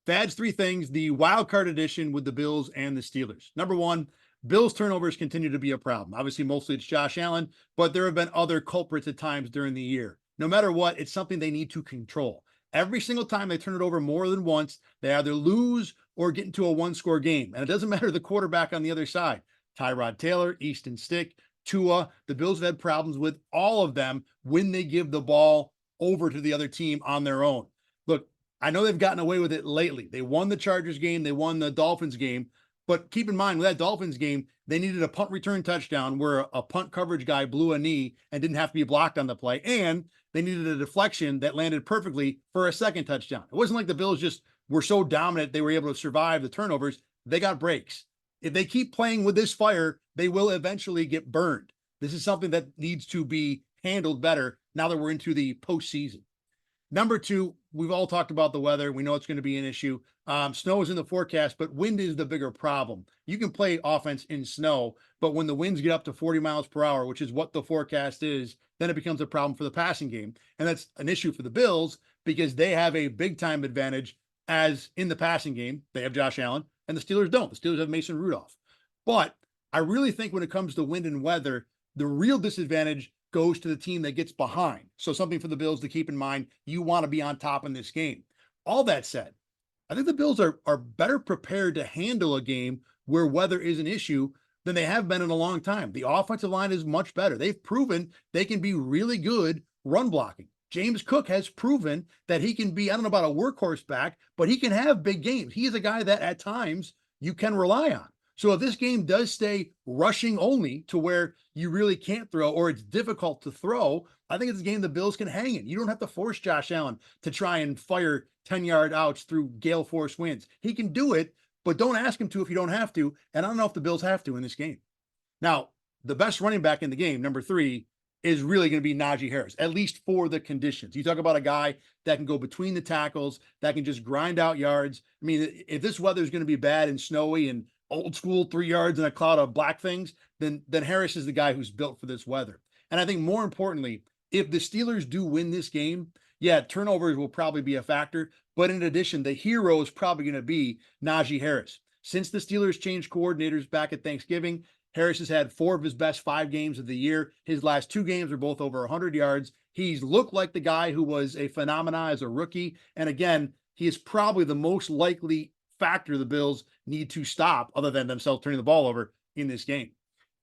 Fad's three things, the wild card edition with the Bills and the Steelers. Number one, Bills turnovers continue to be a problem. Obviously, mostly it's Josh Allen, but there have been other culprits at times during the year. No matter what, it's something they need to control. Every single time they turn it over more than once, they either lose or get into a one-score game. And it doesn't matter the quarterback on the other side. Tyrod Taylor, Easton Stick, Tua, the Bills have had problems with all of them when they give the ball over to the other team on their own. Look, I know they've gotten away with it lately. They won the Chargers game, they won the Dolphins game, but keep in mind with that Dolphins game, they needed a punt return touchdown where a punt coverage guy blew a knee and didn't have to be blocked on the play, and they needed a deflection that landed perfectly for a second touchdown. It wasn't like the Bills just were so dominant they were able to survive the turnovers. They got breaks. If they keep playing with this fire, they will eventually get burned. This is something that needs to be handled better now that we're into the postseason. Number two, we've all talked about the weather. We know it's going to be an issue. Snow is in the forecast, but wind is the bigger problem. You can play offense in snow, but when the winds get up to 40 miles per hour, which is what the forecast is, then it becomes a problem for the passing game. And that's an issue for the Bills because they have a big time advantage as in the passing game. They have Josh Allen and the Steelers don't. The Steelers have Mason Rudolph. But I really think when it comes to wind and weather, the real disadvantage goes to the team that gets behind. So something for the Bills to keep in mind. You want to be on top in this game. All that said, I think the Bills are better prepared to handle a game where weather is an issue than they have been in a long time. The offensive line is much better. They've proven they can be really good run blocking. James Cook has proven that he can be, I don't know about a workhorse back, but he can have big games. He is a guy that at times you can rely on. So if this game does stay rushing only to where you really can't throw or it's difficult to throw, I think it's a game the Bills can hang in. You don't have to force Josh Allen to try and fire 10-yard outs through gale force winds. He can do it, but don't ask him to if you don't have to. And I don't know if the Bills have to in this game. Now, the best running back in the game, number three, is really going to be Najee Harris, at least for the conditions. You talk about a guy that can go between the tackles, that can just grind out yards. I mean, if this weather is going to be bad and snowy and old school 3 yards in a cloud of black things, then Harris is the guy who's built for this weather. And I think more importantly, if the Steelers do win this game, yeah, turnovers will probably be a factor. But in addition, the hero is probably going to be Najee Harris. Since the Steelers changed coordinators back at Thanksgiving, Harris has had 4 of his best 5 games of the year. His last 2 games are both over 100 yards. He's looked like the guy who was a phenomenon as a rookie. And again, he is probably the most likely factor the Bills need to stop other than themselves turning the ball over in this game.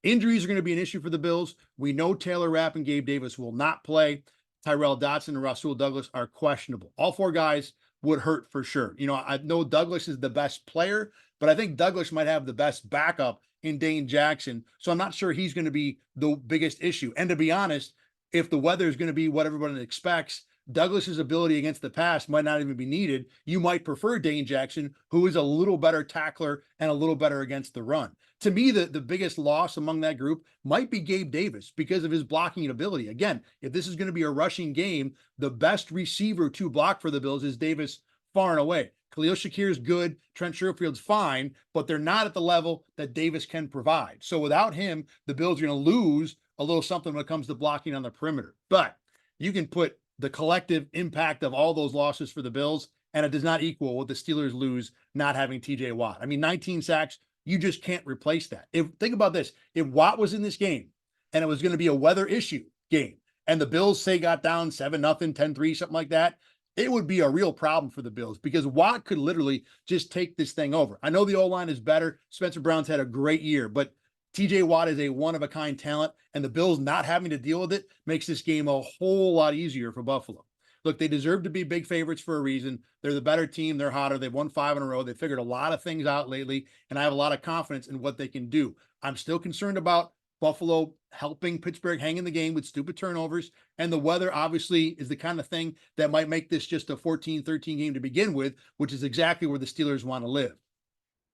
Injuries are going to be an issue for the Bills. We know Taylor Rapp and Gabe Davis will not play. Tyrel Dodson and Rasul Douglas are questionable. All 4 guys would hurt for sure. You know, I know Douglas is the best player, but I think Douglas might have the best backup in Dane Jackson. So I'm not sure he's going to be the biggest issue. And to be honest, if the weather is going to be what everyone expects, Douglas's ability against the pass might not even be needed. You might prefer Dane Jackson, who is a little better tackler and a little better against the run. To me, the biggest loss among that group might be Gabe Davis because of his blocking ability. Again, if this is going to be a rushing game, the best receiver to block for the Bills is Davis far and away. Khalil Shakir is good. Trent Sherfield's fine, but they're not at the level that Davis can provide. So without him, the Bills are going to lose a little something when it comes to blocking on the perimeter. But you can put the collective impact of all those losses for the Bills, and it does not equal what the Steelers lose not having TJ Watt. I mean, 19 sacks, you just can't replace that. Think about this. If Watt was in this game and it was going to be a weather issue game and the Bills say got down 7-0, 10-3, something like that, it would be a real problem for the Bills because Watt could literally just take this thing over. I know the O-line is better. Spencer Brown's had a great year, but TJ Watt is a one-of-a-kind talent, and the Bills not having to deal with it makes this game a whole lot easier for Buffalo. Look, they deserve to be big favorites for a reason. They're the better team. They're hotter. They've won 5 in a row. They figured a lot of things out lately, and I have a lot of confidence in what they can do. I'm still concerned about Buffalo helping Pittsburgh hang in the game with stupid turnovers, and the weather obviously is the kind of thing that might make this just a 14-13 game to begin with, which is exactly where the Steelers want to live.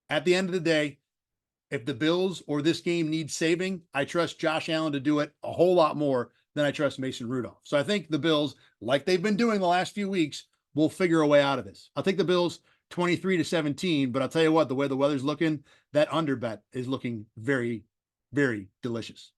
At the end of the day, if the Bills or this game needs saving, I trust Josh Allen to do it a whole lot more than I trust Mason Rudolph. So I think the Bills, like they've been doing the last few weeks, will figure a way out of this. I'll take the Bills 23-17, but I'll tell you what, the way the weather's looking, that under bet is looking very, very delicious.